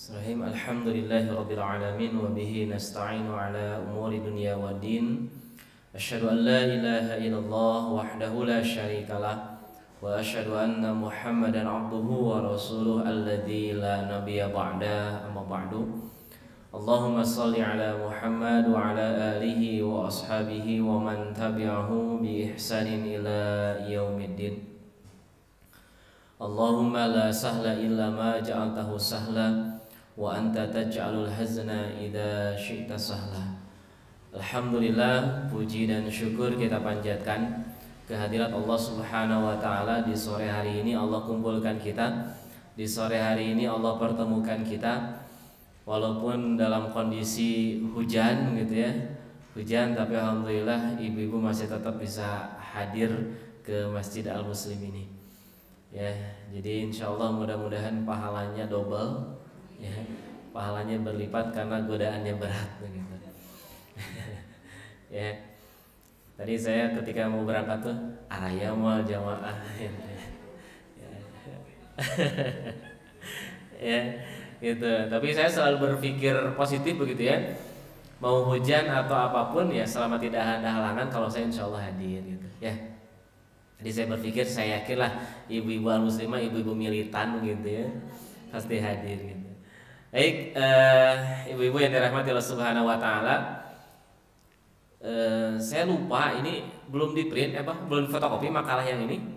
Bismillahirrahmanirrahim. Alhamdulillahirabbil alamin wa bihi nasta'inu ala umuri dunya waddin. Asyhadu an la ilaha illallah wahdahu la syarikalah wa asyhadu anna Muhammadan abduhu wa rasuluh alladzi la nabiyya ba'da, amma ba'du. Allahumma shalli ala Muhammad wa ala alihi wa ashabihi wa man tabi'ahu bi ihsanin ila yaumiddin. Allahumma la sahla illa ma ja'altahu sahla wa anta taj'alul hazna idza syi'ta sahla. Alhamdulillah, puji dan syukur kita panjatkan kehadirat Allah Subhanahu wa taala di sore hari ini. Allah kumpulkan kita di sore hari ini, Allah pertemukan kita walaupun dalam kondisi hujan gitu ya. Hujan, tapi alhamdulillah ibu-ibu masih tetap bisa hadir ke Masjid Al-Muslim ini. Ya, jadi insyaallah mudah-mudahan pahalanya double. Ya, pahalanya berlipat karena godaannya berat begitu. Ya, tadi saya ketika mau berangkat tuh araya mal jamaah. Ya, gitu. Tapi saya selalu berpikir positif begitu ya. Mau hujan atau apapun ya, selama tidak ada halangan, kalau saya insyaallah hadir gitu. Ya. Jadi saya berpikir, saya yakinlah ibu-ibu al-muslimah, ibu-ibu militan gitu ya, pasti hadir gitu. Baik, ibu-ibu yang dirahmati Allah Subhanahu wa taala, saya lupa ini belum di print belum fotokopi makalah yang ini.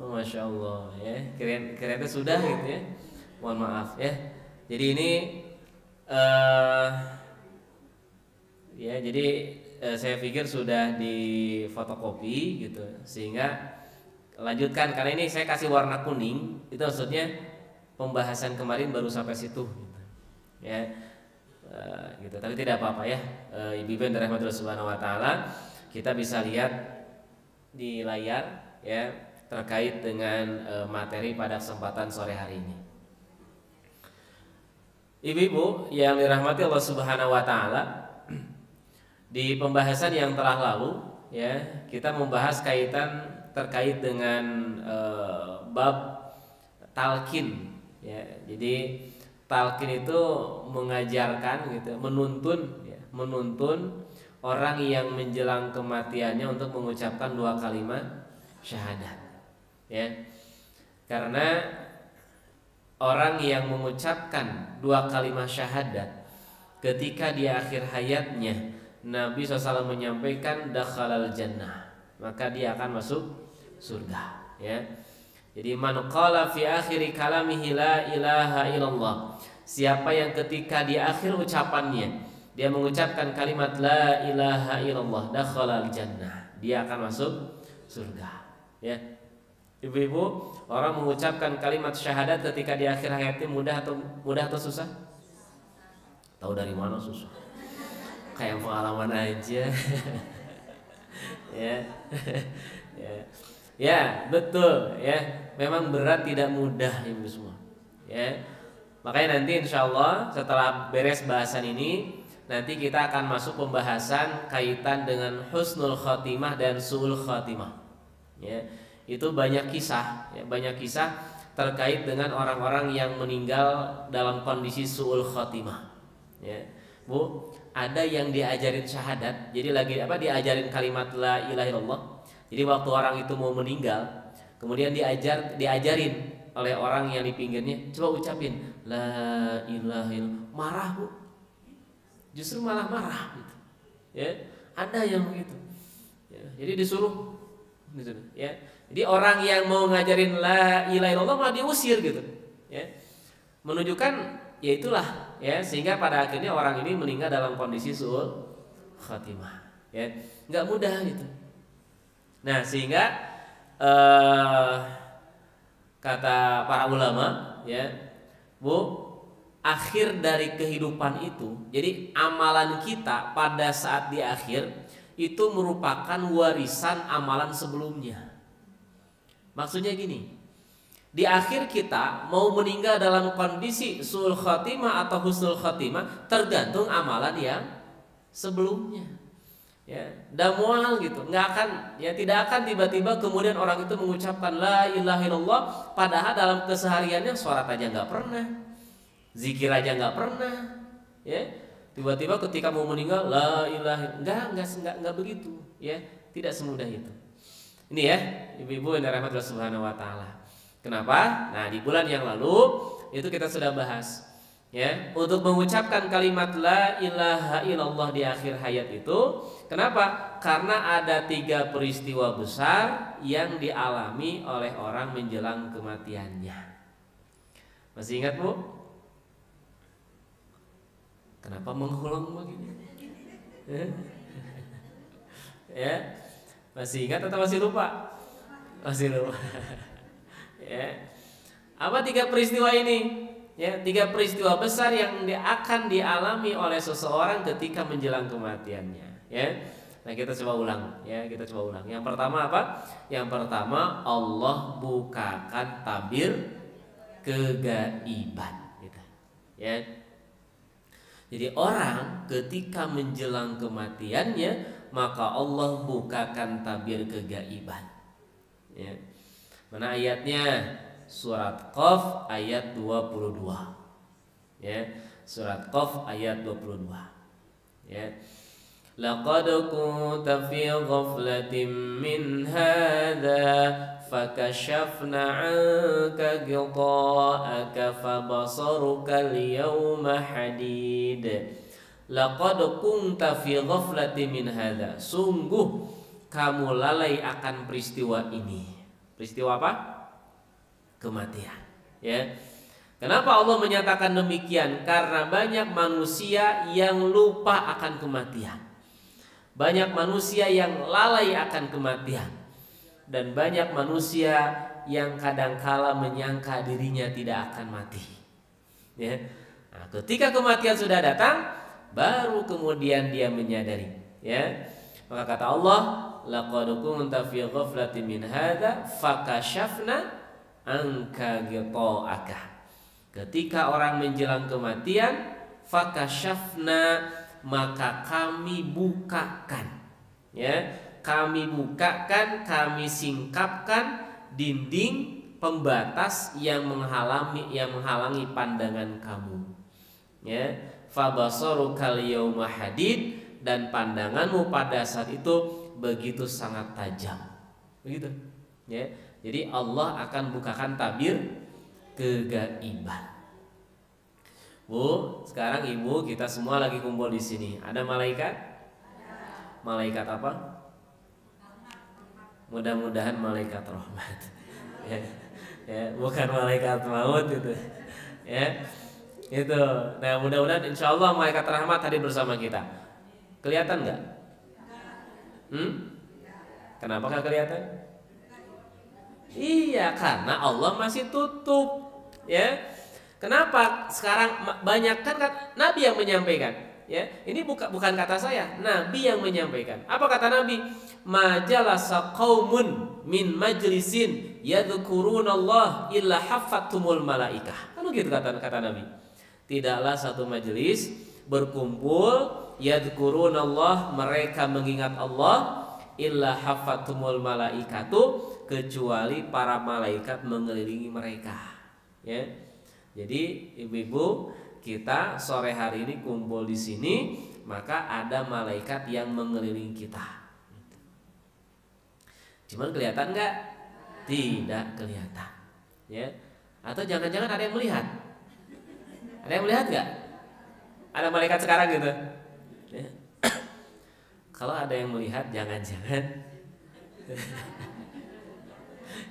Oh, Masya Allah ya, kira-kira sudah gitu ya. Mohon maaf ya. Jadi ini ya, jadi saya pikir sudah di fotokopi gitu, sehingga lanjutkan, karena ini saya kasih warna kuning itu maksudnya pembahasan kemarin baru sampai situ gitu. Ya, gitu. Tapi tidak apa-apa ya, ibu-ibu yang dirahmati Allah Subhanahu wa taala, kita bisa lihat di layar ya terkait dengan materi pada kesempatan sore hari ini. Ibu-ibu yang dirahmati Allah Subhanahu wa taala, di pembahasan yang telah lalu ya, kita membahas kaitan terkait dengan bab talqin ya. Jadi talqin itu mengajarkan gitu, menuntun orang yang menjelang kematiannya untuk mengucapkan dua kalimat syahadat ya. Karena orang yang mengucapkan dua kalimat syahadat ketika di akhir hayatnya, Nabi SAW menyampaikan dakhalal jannah, maka dia akan masuk surga ya. Jadi man qala fi akhiri kalamihi la ilaha illallah, siapa yang ketika di akhir ucapannya dia mengucapkan kalimat la ilaha illallah, dakhalal jannah, dia akan masuk surga ya. Ibu-ibu, orang mengucapkan kalimat syahadat ketika di akhir hayatnya mudah atau susah? Tahu dari mana susah? Kayak pengalaman aja. Ya. Ya, betul ya. Memang berat, tidak mudah ibu semua. Ya. Makanya nanti insyaallah setelah beres bahasan ini, nanti kita akan masuk pembahasan kaitan dengan husnul khotimah dan su'ul khotimah. Ya. Itu banyak kisah, ya, banyak kisah terkait dengan orang-orang yang meninggal dalam kondisi su'ul khotimah. Ya. Bu, ada yang diajarin syahadat, jadi lagi diajarin kalimat la ilaha illallah. Jadi waktu orang itu mau meninggal, kemudian diajarin oleh orang yang di pinggirnya, coba ucapin la ilaha illallah. Marah bu, justru malah marah gitu. Ya, ada yang begitu. Ya, jadi disuruh gitu. Ya, jadi orang yang mau ngajarin la ilaha illallah malah diusir gitu. Ya, menunjukkan ya itulah ya, sehingga pada akhirnya orang ini meninggal dalam kondisi su'ul khatimah ya, nggak mudah gitu. Nah, sehingga kata para ulama ya, bu, akhir dari kehidupan itu, jadi amalan kita pada saat di akhir itu merupakan warisan amalan sebelumnya. Maksudnya gini, di akhir kita mau meninggal dalam kondisi su'ul khatimah atau husnul khatimah tergantung amalan yang sebelumnya. Ya, damual gitu, nggak akan ya, tidak akan tiba-tiba kemudian orang itu mengucapkan la ilaha illallah padahal dalam kesehariannya sholat aja nggak pernah, zikir aja nggak pernah, ya. Tiba-tiba ketika mau meninggal, la ilaha, enggak begitu, ya. Tidak semudah itu. Ini ya, ibu-ibu yang dirahmati Allah Subhanahu wa taala. Kenapa? Nah, di bulan yang lalu itu kita sudah bahas, ya, untuk mengucapkan kalimat la ilaha illallah di akhir hayat itu. Kenapa? Karena ada 3 peristiwa besar yang dialami oleh orang menjelang kematiannya. Masih ingat, Bu? Kenapa mengulang begini? Ya, masih ingat atau masih lupa? Masih lupa. Ya. Apa 3 peristiwa ini? Ya, 3 peristiwa besar yang akan dialami oleh seseorang ketika menjelang kematiannya. Ya. Nah, kita coba ulang. Ya, kita coba ulang. Yang pertama apa? Yang pertama, Allah bukakan tabir kegaiban. Gitu. Ya. Jadi orang ketika menjelang kematiannya, maka Allah bukakan tabir kegaiban. Ya. Mana ayatnya? Surat Qaf ayat 22. Ya, surat Qaf ayat 22. Ya. Laqad kunta fi ghaflatin min hadza fakashafna 'anka ghita'aka fabasaruka al-yawma hadid. Laqad kunta fi ghaflatin min hadza. Sungguh kamu lalai akan peristiwa ini. Peristiwa apa? Kematian. Ya. Kenapa Allah menyatakan demikian? Karena banyak manusia yang lupa akan kematian. Banyak manusia yang lalai akan kematian. Dan banyak manusia yang kadangkala menyangka dirinya tidak akan mati. Ya. Nah, ketika kematian sudah datang, baru kemudian dia menyadari. Ya. Maka kata Allah, laqad kunta fi ghaflatin min hadza fakashafna anka ghita'aka. Ketika orang menjelang kematian, fakashafna, maka kami bukakan, ya, kami bukakan, kami singkapkan dinding pembatas yang menghalangi pandangan kamu, ya. Fabasarukal yauma hadid, dan pandanganmu pada saat itu begitu sangat tajam, begitu, ya. Jadi Allah akan bukakan tabir kegaiban. Bu, sekarang ibu kita semua lagi kumpul di sini. Ada malaikat? Malaikat apa? Mudah-mudahan malaikat rahmat. Ya, ya, bukan malaikat maut gitu. Ya, itu. Nah, mudah-mudahan insya Allah malaikat rahmat tadi bersama kita. Kelihatan nggak? Kenapa nggak kelihatan? Iya, karena Allah masih tutup. Ya. Kenapa sekarang banyak kan Nabi yang menyampaikan, ya. Ini bukan kata saya, Nabi yang menyampaikan. Apa kata Nabi? Majalasa qaumun min majlisin yadhkurunallah illa haffatumul malaikah. Kan gitu kata Nabi. Tidaklah satu majelis berkumpul yadhkurunallah, mereka mengingat Allah, illa haffatumul malaikatu, kecuali para malaikat mengelilingi mereka. Ya. Jadi ibu-ibu kita sore hari ini kumpul di sini, maka ada malaikat yang mengelilingi kita. Cuman kelihatan nggak? Tidak kelihatan. Ya. Atau jangan-jangan ada yang melihat? Ada yang melihat nggak? Ada malaikat sekarang gitu? Ya. Kalau ada yang melihat, jangan-jangan.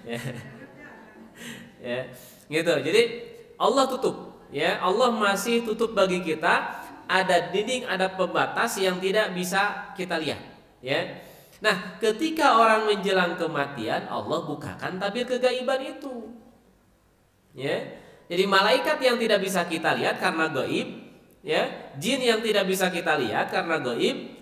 Ya. Ya. Gitu. Jadi Allah tutup, ya. Allah masih tutup bagi kita. Ada dinding, ada pembatas yang tidak bisa kita lihat, ya. Nah, ketika orang menjelang kematian, Allah bukakan tabir kegaiban itu, ya. Jadi malaikat yang tidak bisa kita lihat karena gaib, ya, jin yang tidak bisa kita lihat karena gaib,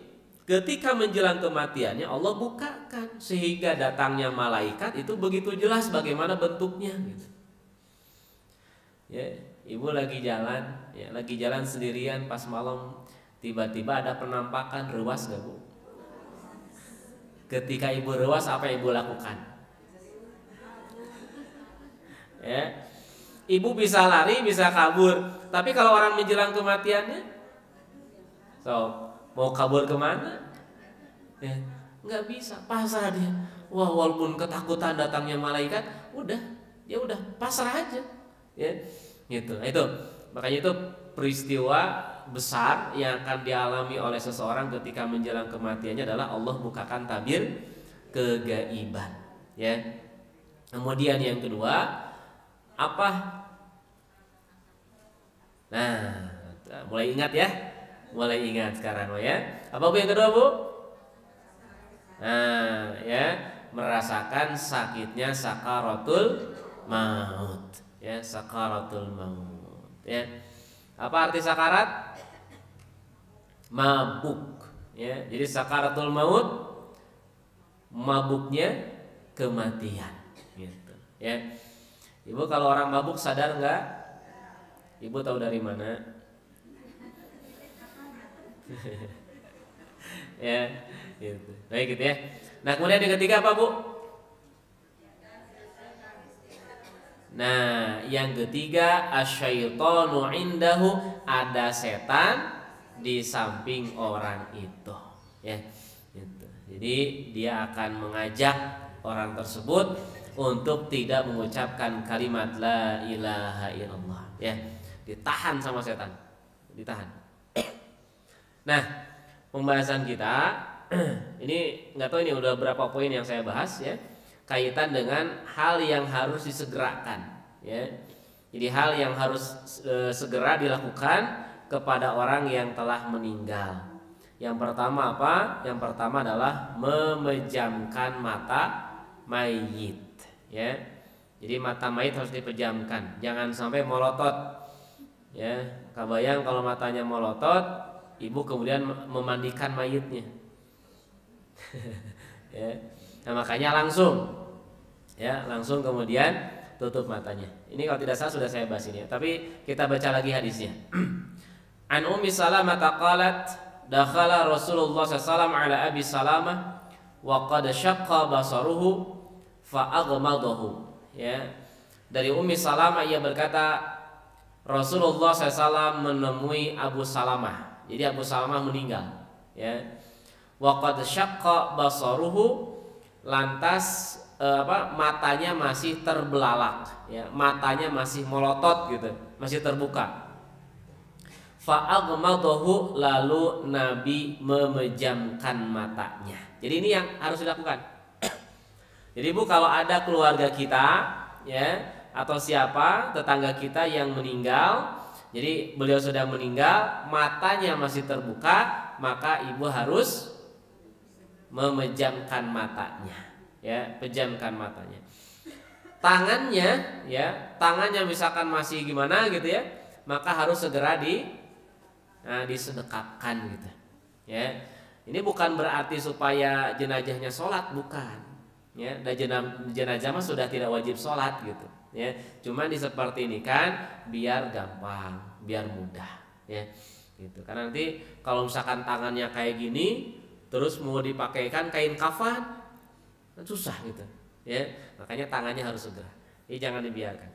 ketika menjelang kematiannya Allah bukakan sehingga datangnya malaikat itu begitu jelas bagaimana bentuknya, gitu. Ya, ibu lagi jalan, ya, lagi jalan sendirian pas malam, tiba-tiba ada penampakan, rewas gak, Bu? Ketika ibu rewas, apa ibu lakukan? Ya, Ibu bisa lari, bisa kabur. Tapi kalau orang menjelang kematiannya, so mau kabur kemana? Ya, nggak bisa, pasrah dia. Wah, walaupun ketakutan datangnya malaikat, udah, ya udah pasrah aja. Ya, gitu. Itu makanya itu peristiwa besar yang akan dialami oleh seseorang ketika menjelang kematiannya adalah Allah bukakan tabir kegaiban. Ya. Kemudian yang kedua apa? Nah, mulai ingat ya, mulai ingat sekarang ya. Apa Bu yang kedua Bu? Nah, ya, merasakan sakitnya sakaratul maut. Ya, sakaratul maut. Ya, apa arti sakarat? Mabuk. Ya, jadi sakaratul maut, mabuknya kematian. Gitu. Ya, Ibu kalau orang mabuk sadar nggak? Ibu tahu dari mana? Ya, gitu. Baik gitu ya. Nah, kemudian yang ketiga apa, Bu? Nah, yang ketiga asyaitonu indahu, ada setan di samping orang itu. Ya, gitu. Jadi dia akan mengajak orang tersebut untuk tidak mengucapkan kalimat la ilaha illallah. Ya, ditahan sama setan, ditahan. Nah, pembahasan kita ini nggak tahu ini udah berapa poin yang saya bahas ya, kaitan dengan hal yang harus disegerakan ya. Jadi hal yang harus segera dilakukan kepada orang yang telah meninggal. Yang pertama apa? Yang pertama adalah memejamkan mata mayit ya. Jadi mata mayit harus dipejamkan, jangan sampai molotot ya. Kebayang kalau matanya molotot, ibu kemudian memandikan mayitnya. Ya. Nah, makanya langsung kemudian tutup matanya. Ini kalau tidak salah sudah saya bahas ini ya. Tapi kita baca lagi hadisnya. An Ummi Salamah qalat dakhala Rasulullah sallallahu ala Abi Salamah wa qad syaqqa basaruhu fa aghmadahu. Ya. Dari Ummi Salamah ia berkata, Rasulullah SAW menemui Abu Salamah. Jadi Abu Salamah meninggal ya. Wa qad syaqqa basaruhu, lantas matanya masih terbelalak ya, matanya masih melotot gitu, masih terbuka. Fa aghmadahu, lalu Nabi memejamkan matanya. Jadi ini yang harus dilakukan. Jadi Bu, kalau ada keluarga kita ya, atau siapa tetangga kita yang meninggal, jadi beliau sudah meninggal, matanya masih terbuka, maka ibu harus memejamkan matanya ya, pejamkan matanya. Tangannya misalkan masih gimana gitu ya, maka harus segera disedekapkan gitu ya. Ini bukan berarti supaya jenazahnya sholat, bukan ya. Dan jenazah mah sudah tidak wajib sholat gitu ya. Cuma di seperti ini kan biar gampang, biar mudah ya gitu. Karena nanti kalau misalkan tangannya kayak gini terus mau dipakaikan kain kafan, susah gitu ya. Makanya tangannya harus segera, ini jangan dibiarkan.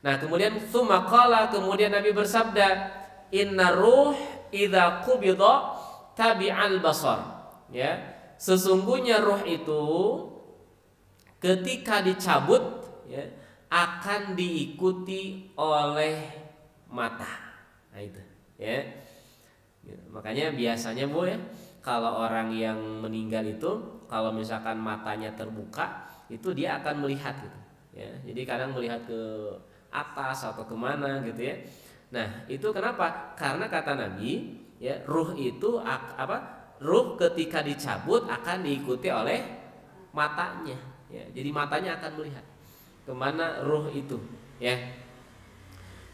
Nah, kemudian tsumma qala, kemudian Nabi bersabda, inna ruh idza qubida tabi'al basar ya. Sesungguhnya ruh itu ketika dicabut ya akan diikuti oleh mata. Nah itu ya. Makanya biasanya Bu ya, kalau orang yang meninggal itu kalau misalkan matanya terbuka itu dia akan melihat gitu ya. Jadi kadang melihat ke atas atau kemana gitu ya. Nah itu kenapa? Karena kata Nabi ya, ruh itu ruh ketika dicabut akan diikuti oleh matanya ya. Jadi matanya akan melihat kemana ruh itu ya.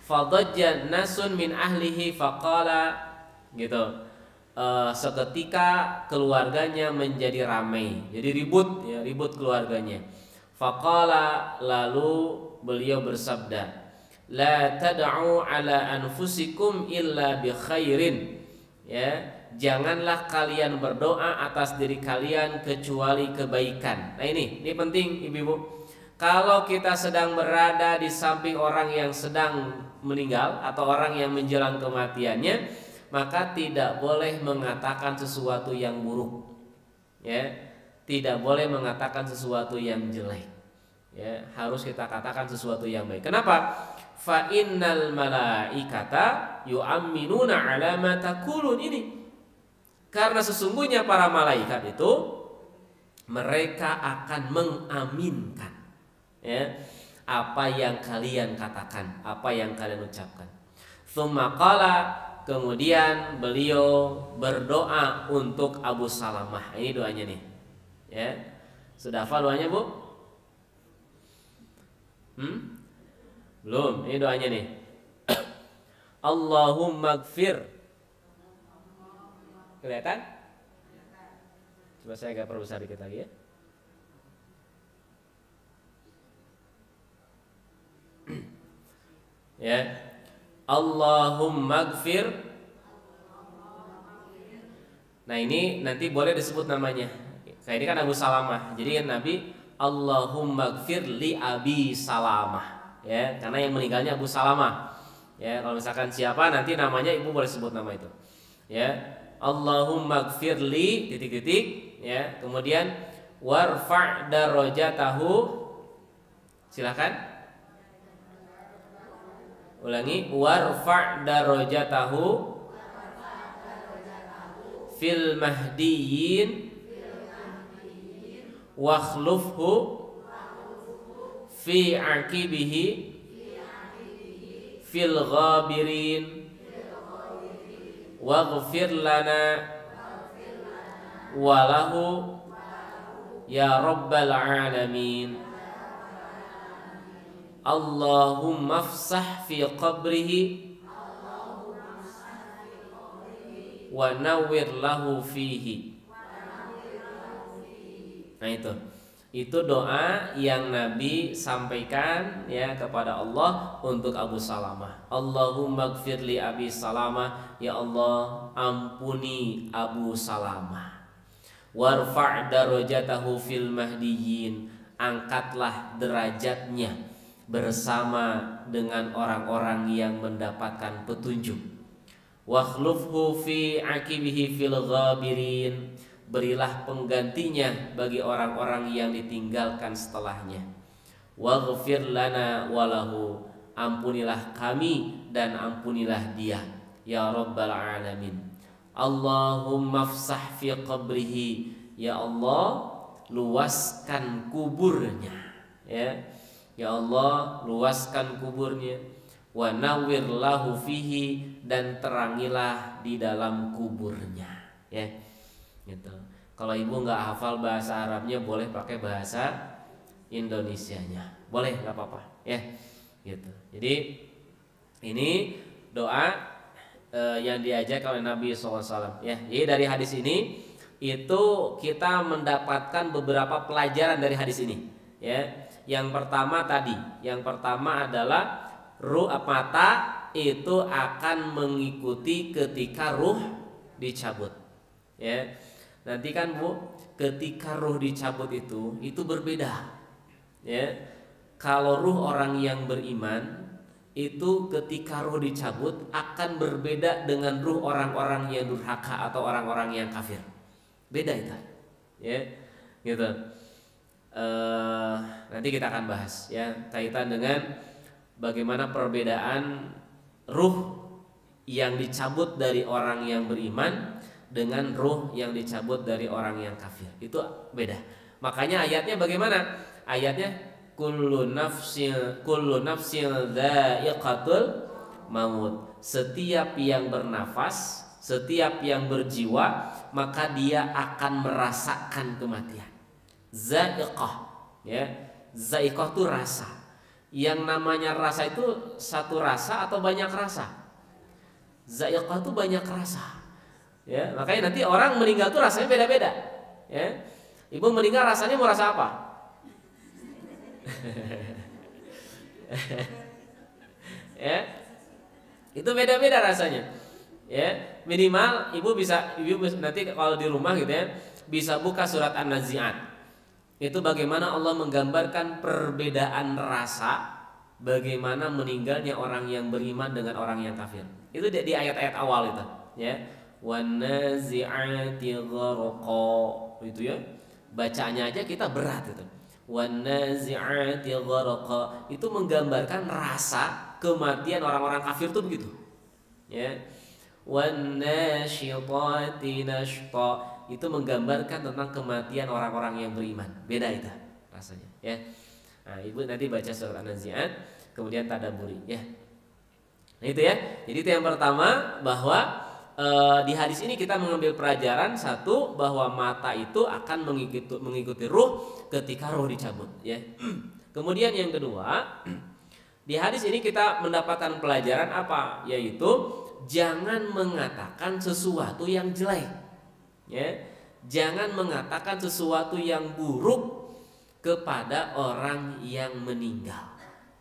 Fadajja nasun min ahlihi faqala gitu. Seketika keluarganya menjadi ramai, jadi ribut keluarganya. Faqala, lalu beliau bersabda, la tad'u ala anfusikum illa bi khairin ya, janganlah kalian berdoa atas diri kalian kecuali kebaikan. Nah ini penting ibu-ibu. Kalau kita sedang berada di samping orang yang sedang meninggal atau orang yang menjelang kematiannya, maka tidak boleh mengatakan sesuatu yang buruk. Ya, tidak boleh mengatakan sesuatu yang jelek. Ya, harus kita katakan sesuatu yang baik. Kenapa? Fa innal malaikata yu'minuna ala ma taqulun ini. Karena sesungguhnya para malaikat itu mereka akan mengaminkan, ya, apa yang kalian katakan, apa yang kalian ucapkan. Tsumma qala, kemudian beliau berdoa untuk Abu Salamah. Ini doanya nih. Ya. Sudah hafal doanya, Bu? Belum. Ini doanya nih. Allahumma gfir. Kelihatan? Coba saya agak perbesar dikit lagi ya. Ya. Allahumma gfir. Nah, ini nanti boleh disebut namanya. Kayak ini kan Abu Salamah. Jadi kan Nabi Allahumma gfir li Abi Salamah. Ya, karena yang meninggalnya Abu Salamah. Ya, kalau misalkan siapa nanti namanya ibu boleh sebut nama itu. Ya. Allahumma gfir li titik-titik, ya. Kemudian warfa' darajatahu. Silakan. Ulangi, warfa' darajatahu fil mahdiyyin wakhlufhu fi aqibihi fil ghabirin waghfir lana walahu ya rabbal alamin. Allahumma afsah fi qabrihi wa nawwir lahu fihi. Nah, itu doa yang Nabi sampaikan ya kepada Allah untuk Abu Salamah. Allahumma gfir li Abi Salamah, ya Allah ampuni Abu Salamah. Warfa' darajatahu fil mahdiyyin, angkatlah derajatnya bersama dengan orang-orang yang mendapatkan petunjuk. Wakhlufhu fi aqibihi fil ghabirin, berilah penggantinya bagi orang-orang yang ditinggalkan setelahnya. Waghfir lana walahu, ampunilah kami dan ampunilah dia, ya rabbal alamin. Allahumma afsah fi qabrihi, ya Allah luaskan kuburnya, ya. Ya Allah luaskan kuburnya. Wa nawwir lahu fihi, dan terangilah di dalam kuburnya, ya. Gitu. Kalau ibu nggak hafal bahasa Arabnya boleh pakai bahasa Indonesianya, boleh, nggak apa-apa, ya. Gitu. Jadi ini doa yang diajak oleh Nabi SAW, ya. Jadi dari hadis ini itu kita mendapatkan beberapa pelajaran dari hadis ini, ya. Yang pertama adalah ruh mata itu akan mengikuti ketika ruh dicabut, ya. Nanti kan Bu, ketika ruh dicabut itu berbeda, ya. Kalau ruh orang yang beriman itu ketika ruh dicabut akan berbeda dengan ruh orang-orang yang durhaka atau orang-orang yang kafir. Beda itu, ya. Gitu. Nanti kita akan bahas, ya, kaitan dengan bagaimana perbedaan ruh yang dicabut dari orang yang beriman dengan ruh yang dicabut dari orang yang kafir. Itu beda. Makanya ayatnya bagaimana? Ayatnya kullu nafsin dha'iqatul maut. Setiap yang bernafas, setiap yang berjiwa, maka dia akan merasakan kematian. Za'iqah, ya. Za'iqah itu rasa. Yang namanya rasa itu satu rasa atau banyak rasa? Za'iqah itu banyak rasa, ya. Makanya nanti orang meninggal itu rasanya beda-beda, ya. Ibu meninggal rasanya mau rasa apa? Ya, itu beda-beda rasanya, ya. Minimal ibu nanti kalau di rumah gitu, ya, bisa buka surat An-Nazi'at. itu bagaimana Allah menggambarkan perbedaan rasa bagaimana meninggalnya orang yang beriman dengan orang yang kafir. Itu di ayat-ayat awal itu, ya. Wan nazi'ati gharqa, itu ya. Bacaannya aja kita berat itu. Wan nazi'ati gharqa itu menggambarkan rasa kematian orang-orang kafir itu begitu. Ya. Wan nasyitati nashta itu menggambarkan tentang kematian orang-orang yang beriman. Beda itu rasanya, ya. Nah, Ibu nanti baca surat An-Nazi'at kemudian tadabburi, ya. Nah, itu ya. Jadi itu yang pertama, bahwa di hadis ini kita mengambil pelajaran satu, bahwa mata itu akan mengikuti ruh ketika ruh dicabut, ya. Kemudian yang kedua, di hadis ini kita mendapatkan pelajaran apa? Yaitu jangan mengatakan sesuatu yang jelek, ya. Jangan mengatakan sesuatu yang buruk kepada orang yang meninggal,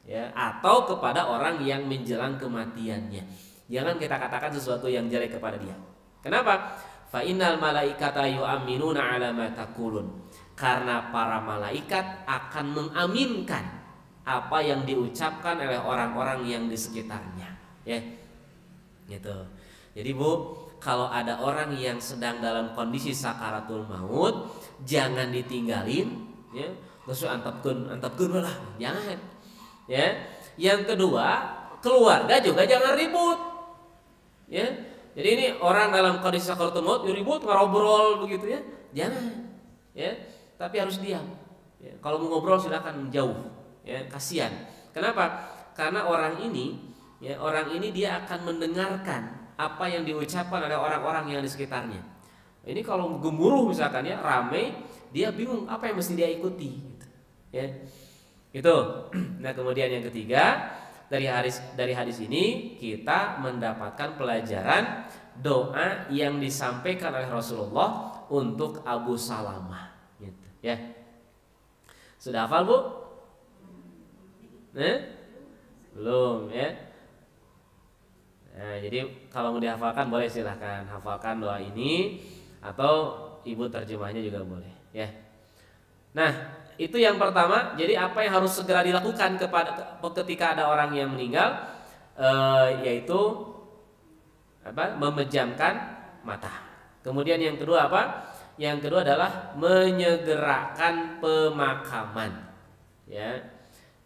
ya, atau kepada orang yang menjelang kematiannya. Jangan kita katakan sesuatu yang jelek kepada dia. Kenapa? Fa innal malaikata yu'minuna 'ala ma taqulun. Karena para malaikat akan mengaminkan apa yang diucapkan oleh orang-orang yang di sekitarnya, ya. Gitu. Jadi Bu, kalau ada orang yang sedang dalam kondisi sakaratul maut, jangan ditinggalin, ya. Terus antapkeun lah, jangan. Ya. Yang kedua, keluarga juga jangan ribut. Ya. Jadi ini orang dalam kondisi sakaratul maut ribut, ngobrol begitu, ya. Jangan. Ya. Tapi harus diam. Ya. Kalau mau ngobrol silakan jauh, ya, kasihan. Kenapa? Karena orang ini dia akan mendengarkan apa yang diucapkan oleh orang-orang yang di sekitarnya. Ini kalau gemuruh misalkan, ya, ramai, dia bingung apa yang mesti dia ikuti, gitu. Ya. Itu. Nah, kemudian yang ketiga, dari hadis ini kita mendapatkan pelajaran doa yang disampaikan oleh Rasulullah untuk Abu Salamah, gitu, ya. Sudah hafal, Bu? Belum, ya. Nah, jadi kalau mau dihafalkan boleh, silahkan hafalkan doa ini, atau Ibu terjemahnya juga boleh, ya. Nah, itu yang pertama. Jadi apa yang harus segera dilakukan ketika ada orang yang meninggal, yaitu apa? Memejamkan mata. Kemudian yang kedua apa? Yang kedua adalah menyegerakan pemakaman, ya.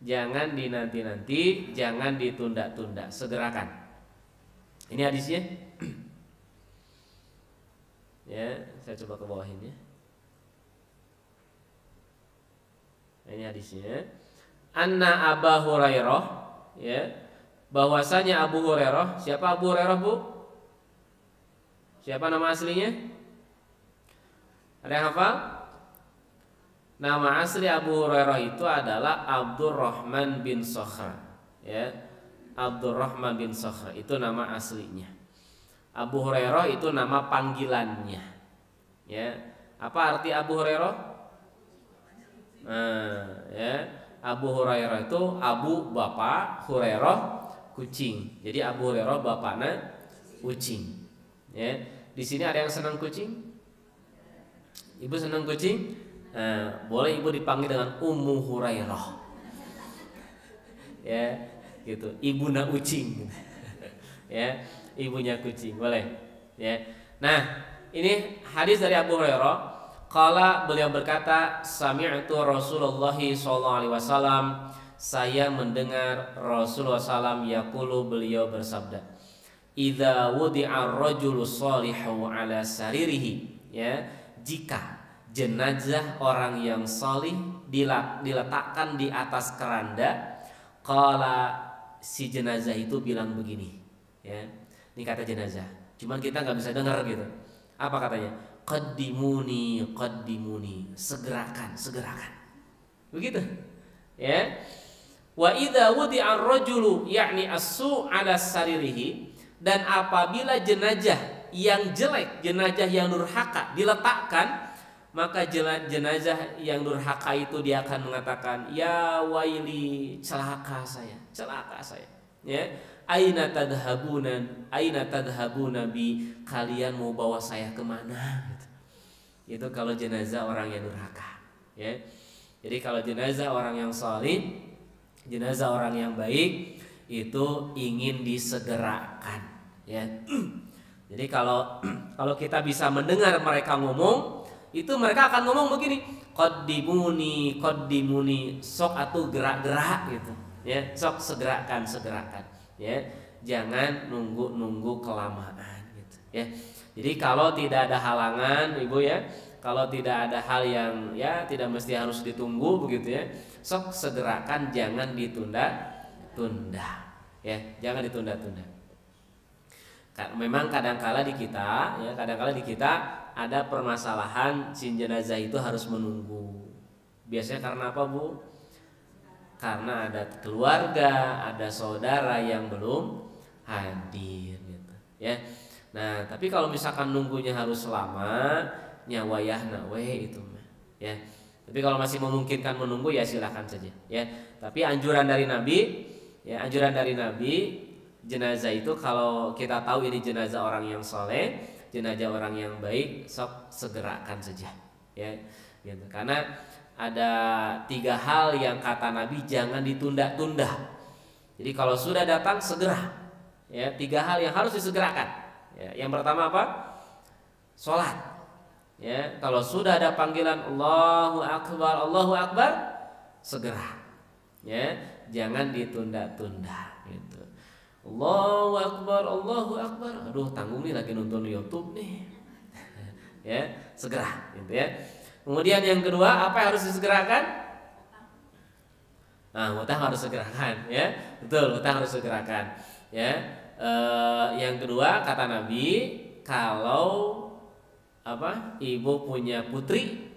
Jangan dinanti-nanti, jangan ditunda-tunda, segerakan. Ini hadisnya. Ya, saya coba ke bawahin, ya. Ini hadisnya. Anna Abu Hurairah, ya. Bahwasanya Abu Hurairah, siapa Abu Hurairah, Bu? Siapa nama aslinya? Ada yang hafal? Nama asli Abu Hurairah itu adalah Abdurrahman bin Sakhr, ya. Abdurrahman bin Sakhr itu nama aslinya. Abu Hurairah itu nama panggilannya, ya. Apa arti Abu Hurairah? Nah, ya. Abu Hurairah itu Abu bapak, Hurairah kucing. Jadi Abu Hurairah bapaknya kucing, ya. Di sini ada yang senang kucing? Ibu senang kucing? Nah, boleh Ibu dipanggil dengan Ummu Hurairah, ya, gitu. Ibuna kucing, ya, ibunya kucing, boleh, ya. Nah, ini hadis dari Abu Hurairah. Qala, beliau berkata, sami'tu Rasulullah sallallahu alaihi wasallam, saya mendengar Rasulullah sallam yaqulu, beliau bersabda, idza wudi'a ar-rajulu shalihu ala saririhi, ya, jika jenazah orang yang salih diletakkan di atas keranda, qala, si jenazah itu bilang begini, ya. Ini kata jenazah, cuman kita nggak bisa dengar, gitu. Apa katanya? Qaddimuni, segerakan. Begitu, ya. Wa idza wudi'a ar-rajulu, yakni as-su' ala saririhi, dan apabila jenazah yang jelek, jenazah yang durhaka diletakkan, maka jenazah yang durhaka itu dia akan mengatakan, ya waili, celaka saya, ya. Aina tadhabuna bi, kalian mau bawa saya kemana, gitu. Itu kalau jenazah orang yang durhaka, ya. Jadi kalau jenazah orang yang salih, jenazah orang yang baik itu ingin disegerakan, ya. Jadi kalau kita bisa mendengar mereka ngomong, itu mereka akan ngomong begini, qaddimuni, sok atuh gerak-gerak gitu, ya, sok segerakan, ya. Jangan nunggu kelamaan gitu, ya. Jadi kalau tidak ada halangan, Ibu ya, kalau tidak ada hal yang ya tidak mesti harus ditunggu begitu ya, sok segerakan, jangan ditunda-tunda, ya, jangan ditunda-tunda. Memang kadangkala di kita ada permasalahan si jenazah itu harus menunggu. Biasanya karena apa, Bu? Karena ada keluarga, ada saudara yang belum hadir gitu, ya. Nah, tapi kalau misalkan nunggunya harus lama, nyawayahna we itu mah, ya. Tapi kalau masih memungkinkan menunggu ya silakan saja, ya. Tapi anjuran dari Nabi, jenazah itu kalau kita tahu ini jenazah orang yang soleh, jenazah orang yang baik, sok segerakan saja, ya, gitu. Karena ada 3 hal yang kata Nabi jangan ditunda-tunda. Jadi kalau sudah datang segera, ya, 3 hal yang harus disegerakan. Ya, yang pertama apa? Sholat. Ya, kalau sudah ada panggilan Allahu Akbar, segera. Ya, jangan ditunda-tunda. Gitu. Allahu Akbar. Aduh, tanggung nih lagi nonton YouTube nih. Ya, segera, gitu ya. Kemudian yang kedua, apa yang harus disegerakan? Nah, hutang harus segerakan, ya. Betul, hutang harus segerakan, ya. Yang kedua kata Nabi, kalau ibu punya putri,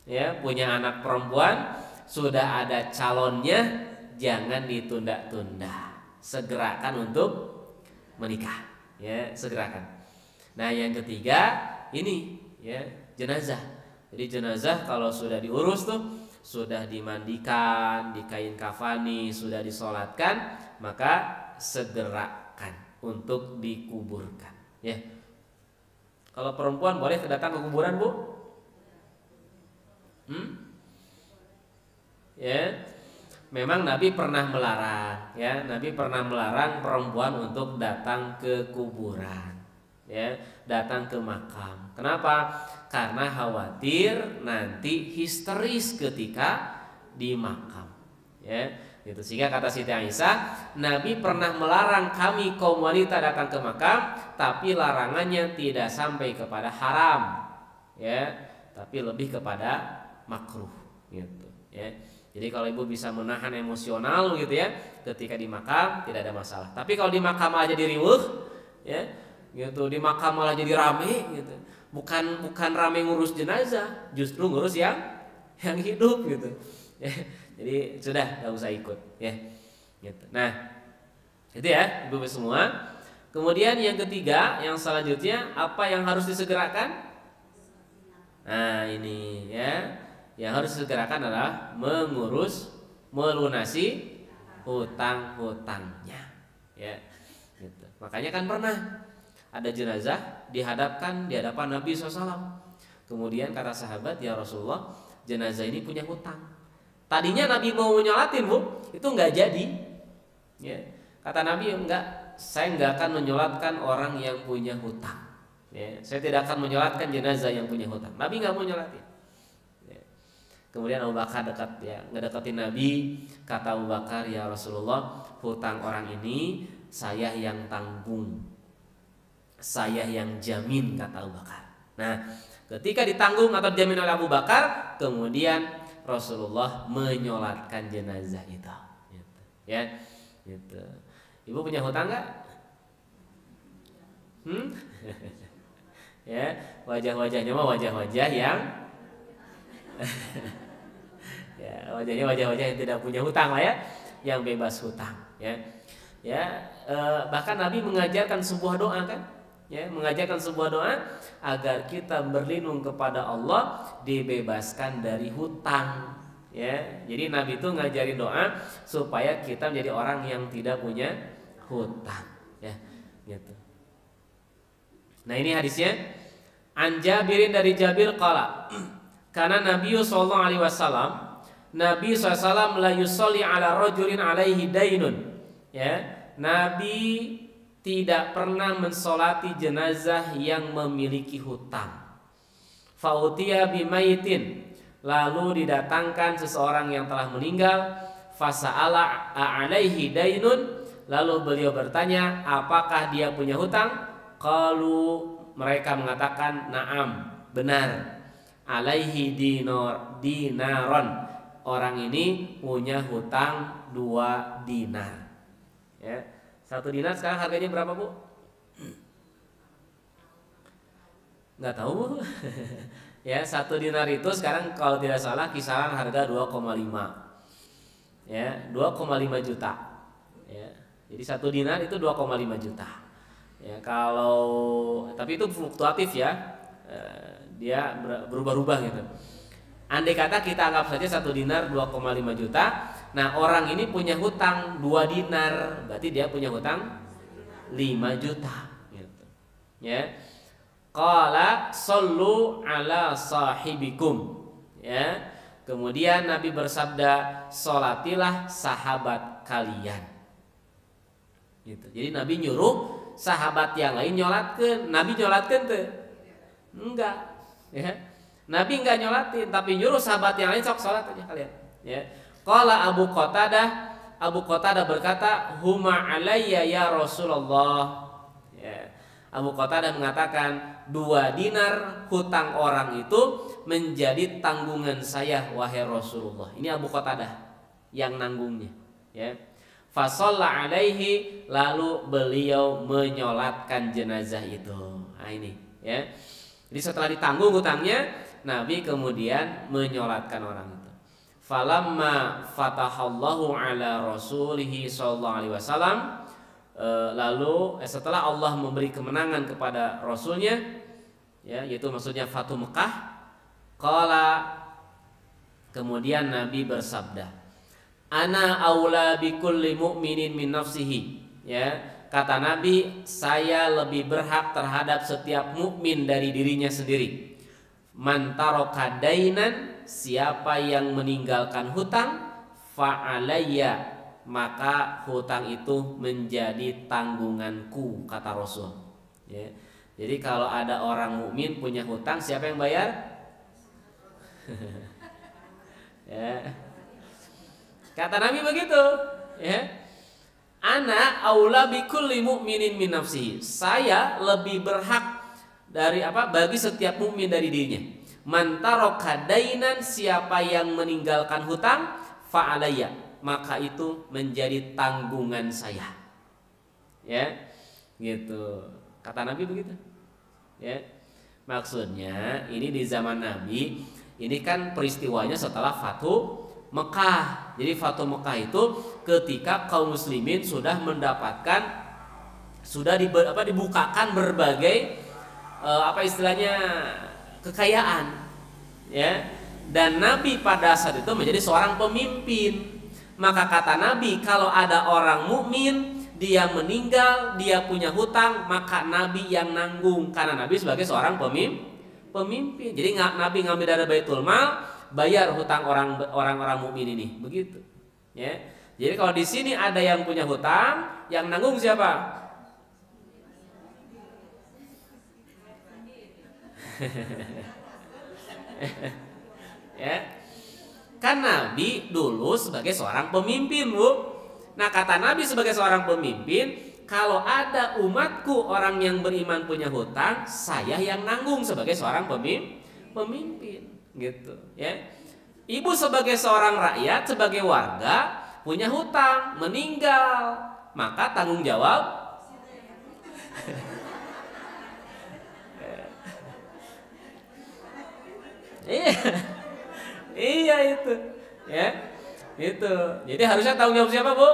ya, punya anak perempuan, sudah ada calonnya, jangan ditunda-tunda, segerakan untuk menikah, ya, segerakan. Nah, yang ketiga ini, ya, jenazah. Jadi jenazah kalau sudah diurus tuh, sudah dimandikan, dikain kafani, sudah disolatkan, maka segerakan untuk dikuburkan, ya. Kalau perempuan boleh datang ke kuburan, Bu? Ya. Memang Nabi pernah melarang, ya. Nabi pernah melarang perempuan untuk datang ke kuburan, ya, datang ke makam. Kenapa? Karena khawatir nanti histeris ketika di makam, ya. Gitu. Sehingga kata Siti Aisyah, Nabi pernah melarang kami kaum wanita datang ke makam, tapi larangannya tidak sampai kepada haram, ya, tapi lebih kepada makruh, gitu, ya. Jadi kalau ibu bisa menahan emosional gitu ya, ketika di makam tidak ada masalah. Tapi kalau di makam aja diriweuh, ya, gitu, di makam malah jadi rame gitu. Bukan rame ngurus jenazah, justru ngurus yang hidup gitu. Ya, jadi sudah nggak usah ikut, ya. Gitu. Nah, itu ya ibu semua. Kemudian yang ketiga, yang selanjutnya apa yang harus disegerakan? Nah ini ya, yang harus disegerakan adalah melunasi hutang-hutangnya, ya. Gitu. Makanya kan pernah ada jenazah di hadapan Nabi SAW. Kemudian kata sahabat, ya Rasulullah, jenazah ini punya hutang. Tadinya Nabi mau menyolatin, Bu, itu nggak jadi. Ya. Kata Nabi, saya nggak akan menyolatkan orang yang punya hutang. Ya. Saya tidak akan menyolatkan jenazah yang punya hutang. Nabi nggak mau nyolatin. Ya. Kemudian Abu Bakar ngedeketin Nabi. Kata Abu Bakar, ya Rasulullah, hutang orang ini saya yang tanggung, saya yang jamin, kata Abu Bakar. Nah, ketika ditanggung atau dijamin oleh Abu Bakar, kemudian Rasulullah menyolatkan jenazah itu, gitu. Ya, gitu. Ibu punya hutang nggak? Ya, wajah-wajahnya mah wajah-wajah yang ya, wajahnya wajah-wajah yang tidak punya hutang lah, ya, yang bebas hutang, ya. Ya, bahkan Nabi mengajarkan sebuah doa kan? Ya, mengajarkan sebuah doa agar kita berlindung kepada Allah, dibebaskan dari hutang, ya. Jadi Nabi itu ngajarin doa supaya kita menjadi orang yang tidak punya hutang, ya, gitu. Nah, ini hadisnya. An Jabirin, dari Jabir qala, karena Nabi sallallahu alaihi wasallam, Nabi SAW la yusolli ala rajulin alaihi dainun. Ya, Nabi tidak pernah mensolati jenazah yang memiliki hutang. Fautiya bimaitin, lalu didatangkan seseorang yang telah meninggal. Fasa'ala alaihi dainun, lalu beliau bertanya, apakah dia punya hutang? Qalu, mereka mengatakan na'am, benar. Alaihi dinaron, orang ini punya hutang 2 dinar. Ya, 1 dinar sekarang harganya berapa, Bu? Nggak tahu, Bu. Ya, 1 dinar itu sekarang kalau tidak salah kisaran harga 2,5. Ya, 2,5 juta. Ya, jadi 1 dinar itu 2,5 juta. Ya, kalau tapi itu fluktuatif ya. Dia berubah-ubah gitu. Andai kata kita anggap saja 1 dinar 2,5 juta. Nah, orang ini punya hutang 2 dinar, berarti dia punya hutang 5 juta gitu. Ya. Qala sallu ala sahibikum. Ya. Kemudian Nabi bersabda, "Sholatilah sahabat kalian." Gitu. Jadi Nabi nyuruh sahabat yang lain nyolatkeun. Nabi nyolatkeun teu? Enggak, ya. Nabi enggak nyolatin, tapi nyuruh sahabat yang lain sok salat aja kalian, ya. Qala Abu Qatadah berkata, "Huma alayya ya Rasulullah." Ya. Abu Qatadah mengatakan, 2 dinar hutang orang itu menjadi tanggungan saya wahai Rasulullah. Ini Abu Qatadah yang nanggungnya, ya. Fa shalla alaihi, lalu beliau menyolatkan jenazah itu. Nah ini, ya. Jadi setelah ditanggung hutangnya, Nabi kemudian menyolatkan orang itu. Falamma fatahallahu ala rasulihi sallallahu alaihi wasallam, lalu setelah Allah memberi kemenangan kepada Rasulnya, ya, yaitu maksudnya Fatu Mekah, qala, kemudian Nabi bersabda, ana aula bikulli mu'minin min nafsihi. Ya, kata Nabi, saya lebih berhak terhadap setiap mukmin dari dirinya sendiri. Man taraka dainan, siapa yang meninggalkan hutang, fa'alayya, maka hutang itu menjadi tanggunganku, kata Rasul. Ya. Jadi kalau ada orang mukmin punya hutang, siapa yang bayar? Ya. Kata Nabi begitu, ya. Ana aula bikulli mu'minin min nafsihi. Saya lebih berhak dari bagi setiap mukmin dari dirinya. Man taraka dainan, siapa yang meninggalkan hutang, fa'alayya, maka itu menjadi tanggungan saya. Ya. Gitu. Kata Nabi begitu. Ya. Maksudnya ini di zaman Nabi, ini kan peristiwanya setelah Fatu Mekah. Jadi Fatu Mekah itu ketika kaum muslimin sudah mendapatkan, sudah dibukakan berbagai istilahnya kekayaan, ya. Dan Nabi pada saat itu menjadi seorang pemimpin. Maka kata Nabi, kalau ada orang mukmin dia meninggal, dia punya hutang, maka Nabi yang nanggung, karena Nabi sebagai seorang pemimpin. Jadi Nabi ngambil dari Baitul Mal, bayar hutang orang-orang mukmin ini, begitu. Ya. Jadi kalau di sini ada yang punya hutang, yang nanggung siapa? Ya. Kan Nabi dulu sebagai seorang pemimpin, Bu. Nah, kata Nabi sebagai seorang pemimpin, kalau ada umatku orang yang beriman punya hutang, saya yang nanggung sebagai seorang pemimpin, gitu, ya. Ibu sebagai seorang rakyat, sebagai warga punya hutang, meninggal, maka tanggung jawab iya itu, ya, itu. Jadi harusnya tanggung jawab siapa, Bu?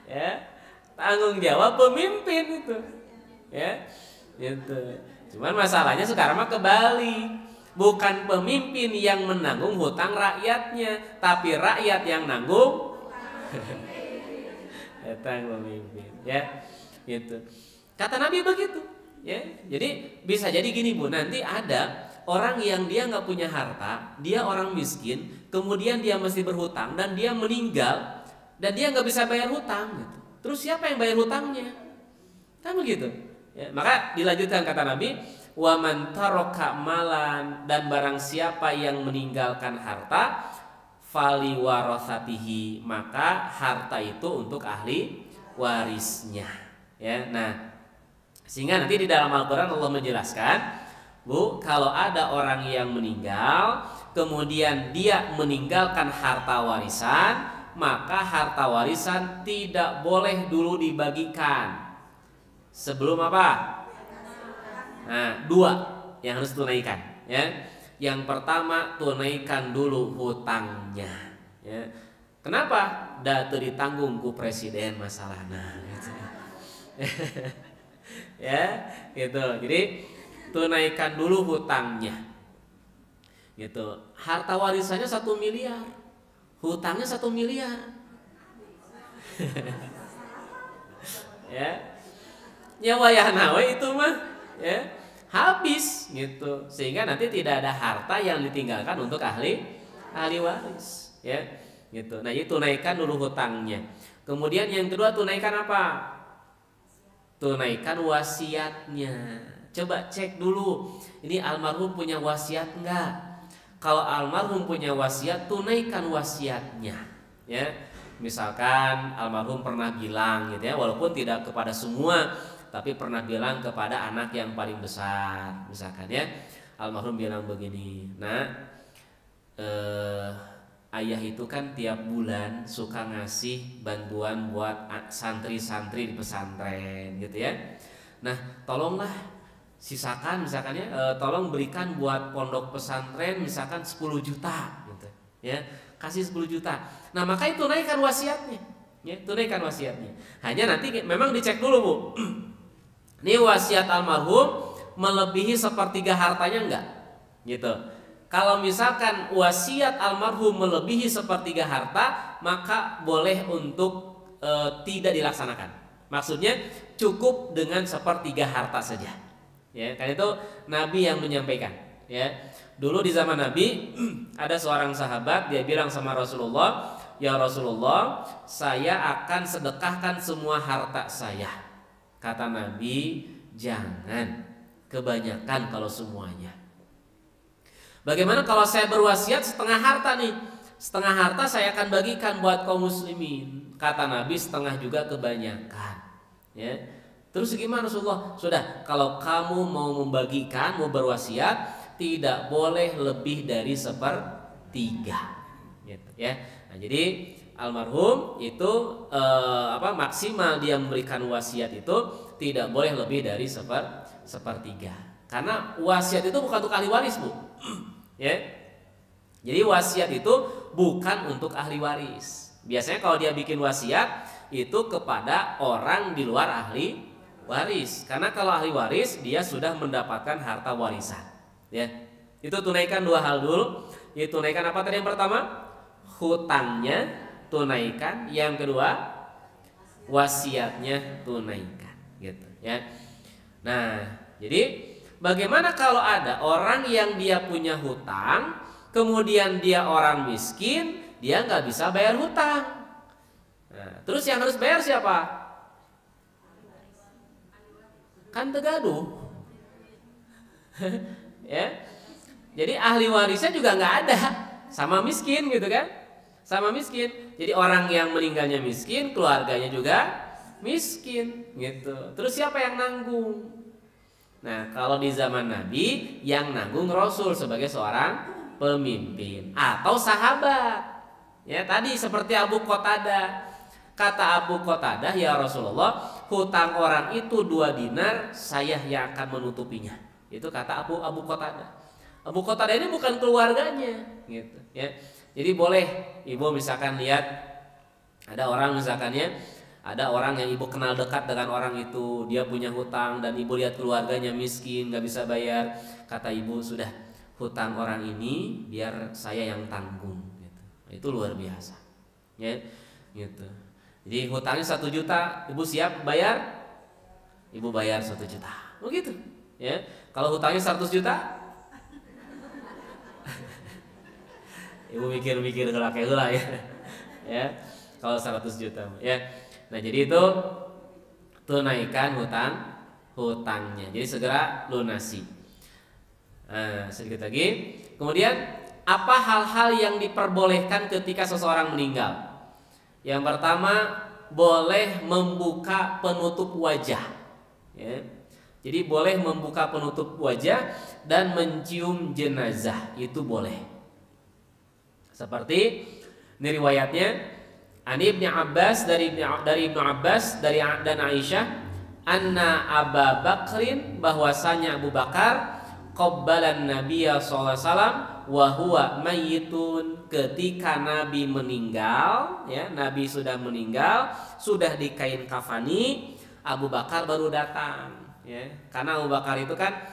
Ya, tanggung jawab pemimpin itu, ya, itu. Cuman masalahnya sekarang mah kebalik, bukan pemimpin yang menanggung hutang rakyatnya, tapi rakyat yang nanggung hutang pemimpin, ya, gitu. Kata Nabi begitu. Ya, jadi bisa jadi gini, Bu, nanti ada orang yang dia nggak punya harta, dia orang miskin, kemudian dia masih berhutang dan dia meninggal dan dia nggak bisa bayar hutang gitu. Terus siapa yang bayar hutangnya? Kan begitu. Ya, maka dilanjutkan kata Nabi, wa man taraka malan, dan barang siapa yang meninggalkan harta, fali warasatihi, maka harta itu untuk ahli warisnya. Ya, nah sehingga nanti di dalam Al-Quran Allah menjelaskan, Bu, kalau ada orang yang meninggal kemudian dia meninggalkan harta warisan, maka harta warisan tidak boleh dulu dibagikan. Sebelum apa? Nah, dua yang harus tunaikan, ya. Yang pertama, tunaikan dulu hutangnya, ya. Kenapa? Datu ditanggung ku presiden masalahnya, gitu. Ya, gitu. Jadi tunaikan dulu hutangnya, gitu. Harta warisannya 1 miliar, hutangnya 1 miliar. Ya, wayah nawe itu mah, ya, habis gitu. Sehingga nanti tidak ada harta yang ditinggalkan untuk ahli waris, ya, gitu. Nah, itu tunaikan dulu hutangnya. Kemudian yang kedua, tunaikan apa? Tunaikan wasiatnya. Coba cek dulu, ini almarhum punya wasiat enggak? Kalau almarhum punya wasiat, tunaikan wasiatnya, ya. Misalkan almarhum pernah bilang gitu, ya, walaupun tidak kepada semua, tapi pernah bilang kepada anak yang paling besar, misalkan, ya, almarhum bilang begini, nah, ayah itu kan tiap bulan suka ngasih bantuan buat santri-santri di pesantren, gitu, ya. Nah, tolonglah sisakan, misalkan, ya, tolong berikan buat pondok pesantren misalkan 10 juta, gitu, ya, kasih 10 juta. Nah, maka itu tunaikan wasiatnya, ya, tunaikan wasiatnya. Hanya nanti memang dicek dulu, Bu. Ini wasiat almarhum melebihi 1/3 hartanya enggak? Gitu. Kalau misalkan wasiat almarhum melebihi 1/3 harta, maka boleh untuk tidak dilaksanakan. Maksudnya cukup dengan 1/3 harta saja. Ya, kan itu Nabi yang menyampaikan. Ya, dulu di zaman Nabi ada seorang sahabat, dia bilang sama Rasulullah, ya Rasulullah, saya akan sedekahkan semua harta saya. Kata Nabi, jangan kebanyakan kalau semuanya. Bagaimana kalau saya berwasiat setengah harta nih? Setengah harta saya akan bagikan buat kaum muslimin. Kata Nabi, setengah juga kebanyakan. Ya. Terus gimana Rasulullah? Sudah, kalau kamu mau membagikan, mau berwasiat, tidak boleh lebih dari 1/3. Gitu, ya. Nah, jadi almarhum itu maksimal dia memberikan wasiat itu tidak boleh lebih dari 1/3. Karena wasiat itu bukan untuk ahli waris, Bu. Ya. Jadi wasiat itu bukan untuk ahli waris. Biasanya kalau dia bikin wasiat itu kepada orang di luar ahli waris. Karena kalau ahli waris dia sudah mendapatkan harta warisan. Ya. Itu tunaikan 2 hal dulu. Itu tunaikan apa tadi yang pertama? Hutangnya tunaikan. Yang kedua, wasiatnya tunaikan, gitu, ya. Nah, jadi bagaimana kalau ada orang yang dia punya hutang, kemudian dia orang miskin, dia nggak bisa bayar hutang. Nah, terus yang harus bayar siapa? Kan tegaduh. Ya. Jadi ahli warisnya juga nggak ada, sama miskin, gitu kan? Sama miskin. Jadi orang yang meninggalnya miskin, keluarganya juga miskin, gitu. Terus siapa yang nanggung? Nah, kalau di zaman Nabi yang nanggung Rasul sebagai seorang pemimpin atau sahabat. Ya, tadi seperti Abu Qatadah. Kata Abu Qatadah, ya Rasulullah, hutang orang itu 2 dinar, saya yang akan menutupinya. Itu kata Abu Qatadah. Abu Qatadah ini bukan keluarganya, gitu, ya. Jadi boleh ibu misalkan lihat ada orang misalkannya, ada orang yang ibu kenal dekat dengan orang itu, dia punya hutang dan ibu lihat keluarganya miskin, nggak bisa bayar. Kata ibu, sudah, hutang orang ini biar saya yang tanggung, gitu. Itu luar biasa, ya, gitu. Jadi hutangnya 1 juta, ibu siap bayar? Ibu bayar 1 juta, begitu, ya. Kalau hutangnya 100 juta, Ibu mikir-mikir heula ke heula ya. Ya. Kalau 100 juta ya. Nah, jadi itu tunaikan hutangnya. Jadi segera lunasi. Nah, sedikit lagi. Kemudian apa hal-hal yang diperbolehkan ketika seseorang meninggal? Yang pertama, boleh membuka penutup wajah. Ya. Jadi boleh membuka penutup wajah dan mencium jenazah, itu boleh. Seperti ini riwayatnya Ani Ibnu Abbas dari Ibnu Abbas dan Aisyah, anna Aba Bakrin, bahwasanya Abu Bakar qabbalan Nabiyya sallallahu alaihi wasallam wa huwa mayyitun, ketika Nabi meninggal, ya, Nabi sudah meninggal, sudah dikain kafani, Abu Bakar baru datang, ya. Karena Abu Bakar itu kan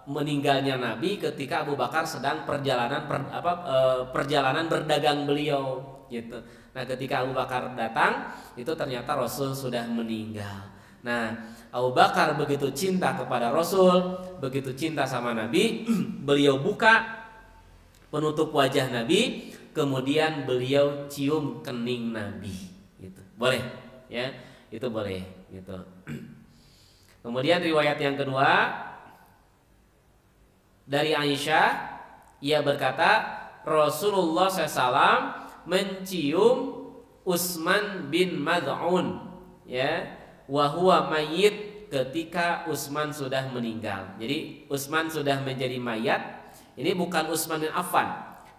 meninggalnya Nabi ketika Abu Bakar sedang perjalanan berdagang beliau, gitu. Nah, ketika Abu Bakar datang, itu ternyata Rasul sudah meninggal. Nah, Abu Bakar begitu cinta kepada Rasul, begitu cinta sama Nabi, beliau buka penutup wajah Nabi, kemudian beliau cium kening Nabi, gitu. Boleh, ya, itu boleh, gitu. Kemudian riwayat yang kedua dari Aisyah, ia berkata Rasulullah SAW mencium Utsman bin Mad'un, ya, wa huwa mayyit, ketika Utsman sudah meninggal. Jadi Utsman sudah menjadi mayat. Ini bukan Utsman bin Affan,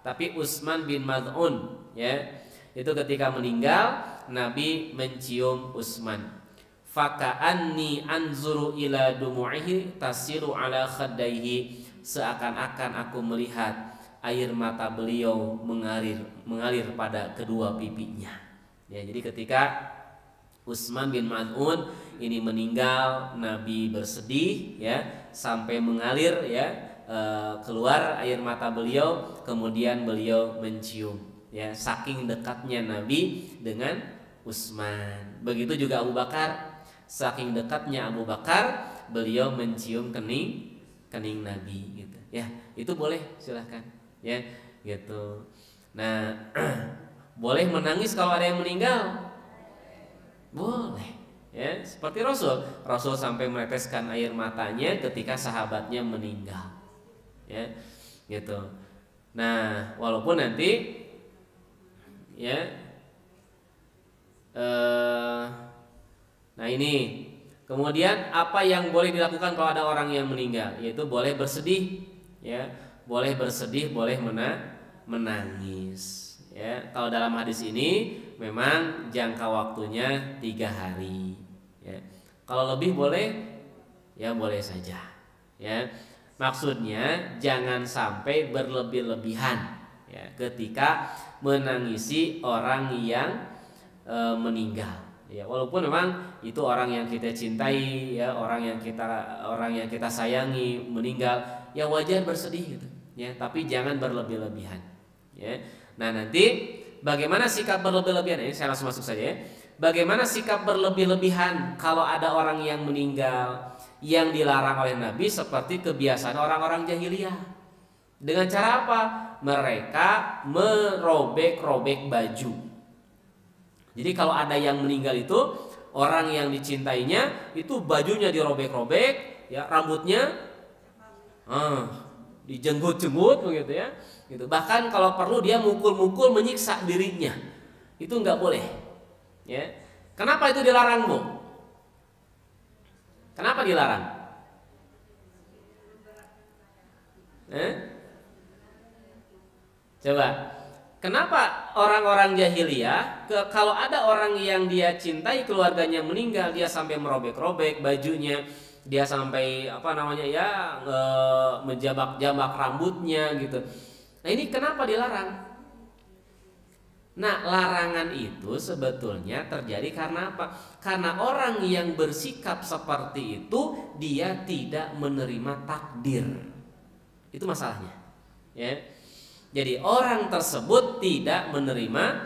tapi Utsman bin Mad'un, ya. Itu ketika meninggal Nabi mencium Utsman. Faka'anni anzuru ila dumu'ihi tasiru ala khaddaihi, seakan-akan aku melihat air mata beliau mengalir pada kedua pipinya. Ya, jadi ketika Utsman bin Mad'un ini meninggal, Nabi bersedih, ya, sampai mengalir, ya, keluar air mata beliau, kemudian beliau mencium, ya, saking dekatnya Nabi dengan Utsman. Begitu juga Abu Bakar, saking dekatnya Abu Bakar, beliau mencium kening Nabi, gitu. Ya, itu boleh, silahkan, ya, gitu. Nah, boleh menangis kalau ada yang meninggal, boleh, ya, seperti Rasul sampai meneteskan air matanya ketika sahabatnya meninggal, ya, gitu. Nah, walaupun nanti, ya, nah ini kemudian apa yang boleh dilakukan kalau ada orang yang meninggal, yaitu boleh bersedih, ya, boleh bersedih, boleh menangis, ya. Kalau dalam hadis ini memang jangka waktunya 3 hari, ya. Kalau lebih boleh, ya, boleh saja, ya. Maksudnya jangan sampai berlebih-lebihan, ya, ketika menangisi orang yang meninggal. Ya, walaupun memang itu orang yang kita cintai, ya, orang yang kita sayangi meninggal, ya wajar bersedih, gitu, ya, tapi jangan berlebih-lebihan, ya. Nah, nanti bagaimana sikap berlebih-lebihan ini saya langsung masuk saja, ya. Bagaimana sikap berlebih-lebihan kalau ada orang yang meninggal yang dilarang oleh Nabi, seperti kebiasaan orang-orang jahiliyah. Dengan cara apa? Mereka merobek-robek baju. Jadi kalau ada yang meninggal itu, orang yang dicintainya itu bajunya dirobek-robek, ya, rambutnya dijenggut-jenggut, begitu, ya, gitu. Bahkan kalau perlu dia mukul-mukul, menyiksa dirinya. Itu nggak boleh, ya. Kenapa itu dilarang, Bu? Kenapa dilarang? Coba. Kenapa orang-orang jahiliyah kalau ada orang yang dia cintai keluarganya meninggal, dia sampai merobek-robek bajunya, dia sampai menjabak-jabak rambutnya, gitu. Nah, ini kenapa dilarang? Nah, larangan itu sebetulnya terjadi karena apa? Karena orang yang bersikap seperti itu dia tidak menerima takdir. Itu masalahnya, ya. Jadi orang tersebut tidak menerima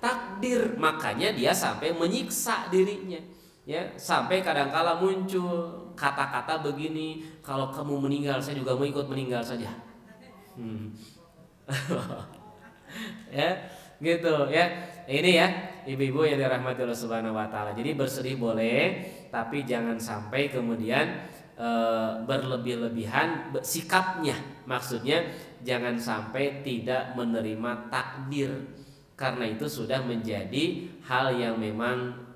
takdir, makanya dia sampai menyiksa dirinya, ya, sampai kadangkala muncul kata-kata begini, kalau kamu meninggal saya juga mau ikut meninggal saja, Hmm. Ya, gitu ya. Ini ya, ibu-ibu yang dirahmati Allah Subhanahu wa taala. Jadi bersedih boleh, tapi jangan sampai kemudian berlebih-lebihan sikapnya. Maksudnya jangan sampai tidak menerima takdir, karena itu sudah menjadi hal yang memang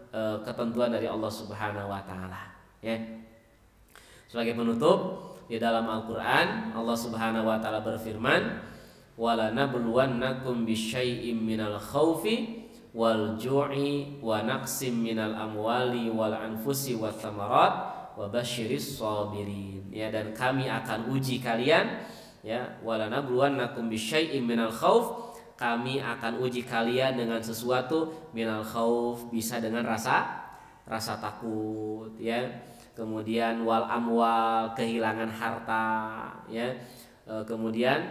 ketentuan dari Allah Subhanahu wa taala, ya. Sebagai penutup, di dalam Al-Qur'an Allah Subhanahu wa taala berfirman, walanabluwannakum bisyai'im minal khaufi wal ju'i wa naqsim minal amwali wal anfusi wat thamarat wa basyiris sabirin. Ya, dan kami akan uji kalian, ya, walanabluwannakum bisyai'im minal khauf, kami akan uji kalian dengan sesuatu minal khauf, bisa dengan rasa takut, ya. Kemudian wal amwal, kehilangan harta, ya. Kemudian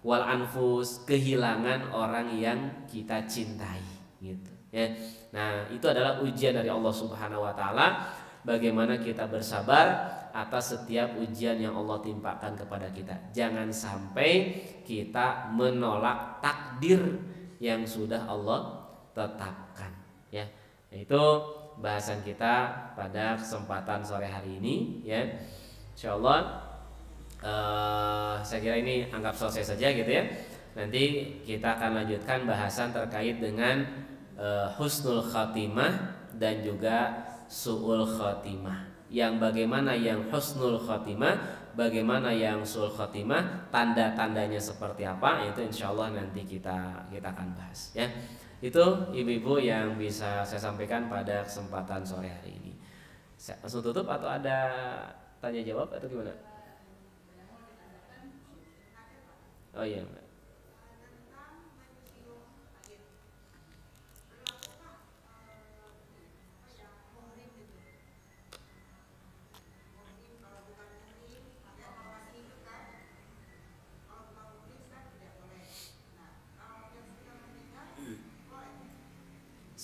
wal anfus, kehilangan orang yang kita cintai, gitu, ya. Nah, itu adalah ujian dari Allah Subhanahu wa taala, bagaimana kita bersabar atas setiap ujian yang Allah timpakan kepada kita. Jangan sampai kita menolak takdir yang sudah Allah tetapkan, ya. Itu bahasan kita pada kesempatan sore hari ini, ya. Insyaallah saya kira ini anggap selesai saja, gitu ya. Nanti kita akan lanjutkan bahasan terkait dengan husnul khatimah dan juga su'ul khatimah. Yang bagaimana yang husnul khatimah, bagaimana yang su'ul khatimah, tanda-tandanya seperti apa, itu insyaallah nanti kita akan bahas, ya. Itu ibu-ibu yang bisa saya sampaikan pada kesempatan sore hari ini. Saya langsung tutup atau ada tanya jawab atau gimana? Oh iya, Mbak.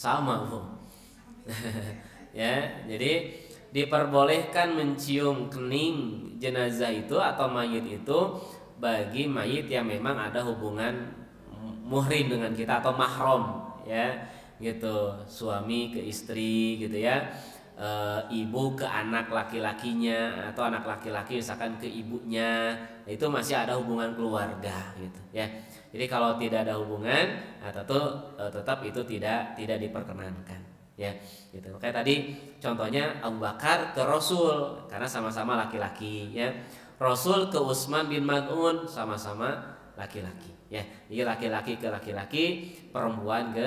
Sama, Bu. Ya, jadi diperbolehkan mencium kening jenazah itu atau mayit itu bagi mayit yang memang ada hubungan muhrim dengan kita atau mahram, ya, gitu, suami ke istri, gitu ya, ibu ke anak laki-lakinya atau anak laki-laki misalkan ke ibunya, itu masih ada hubungan keluarga, gitu, ya. Jadi kalau tidak ada hubungan, tetap itu tidak diperkenankan, ya, gitu. Kayak tadi contohnya Abu Bakar ke Rasul karena sama-sama laki-laki, ya. Rasul ke Utsman bin Maz'un sama-sama laki-laki, ya. Jadi laki-laki ke laki-laki, perempuan ke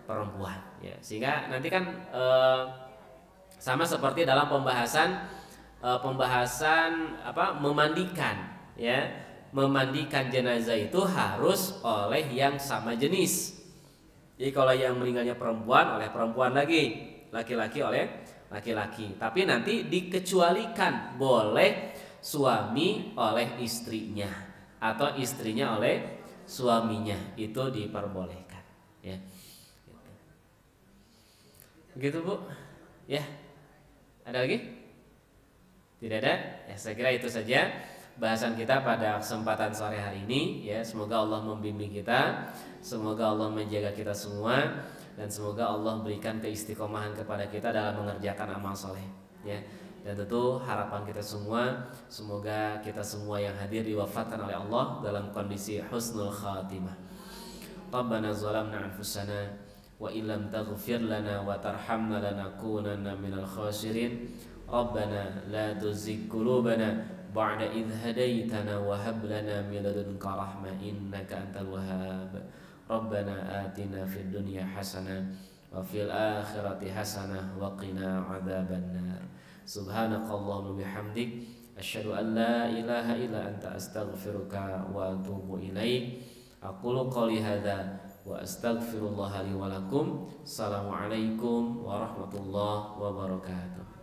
perempuan, ya. Sehingga nanti kan sama seperti dalam pembahasan memandikan, ya. Memandikan jenazah itu harus oleh yang sama jenis. Jadi kalau yang meninggalnya perempuan, oleh perempuan lagi, laki-laki oleh laki-laki. Tapi nanti dikecualikan, boleh suami oleh istrinya atau istrinya oleh suaminya, itu diperbolehkan, ya. Begitu, Bu. Ya. Ada lagi? Tidak ada? Ya, saya kira itu saja bahasan kita pada kesempatan sore hari ini, ya. Semoga Allah membimbing kita, semoga Allah menjaga kita semua, dan semoga Allah berikan keistiqomahan kepada kita dalam mengerjakan amal soleh, ya. Dan tentu harapan kita semua, semoga kita semua yang hadir diwafatkan oleh Allah dalam kondisi husnul khatimah. Rabbana zalamna anfusana wa illam taghfir lana wa tarhamna lanakunanna minal khasirin. Rabbana la tuzigh qulubana ba'da idh hadaitana wa hab lana min ladunka rahmah innaka antal wahhab. Rabbana atina fid dunya hasanah wa fil akhirati hasanah wa qina adzabannar. Subhanakallahumma bihamdik asyhadu an la ilaha illa anta astaghfiruka wa atubu ilaik. Aqulu qouli hadza wa astaghfirullah li wa lakum. Assalamualaikum warahmatullahi wabarakatuh.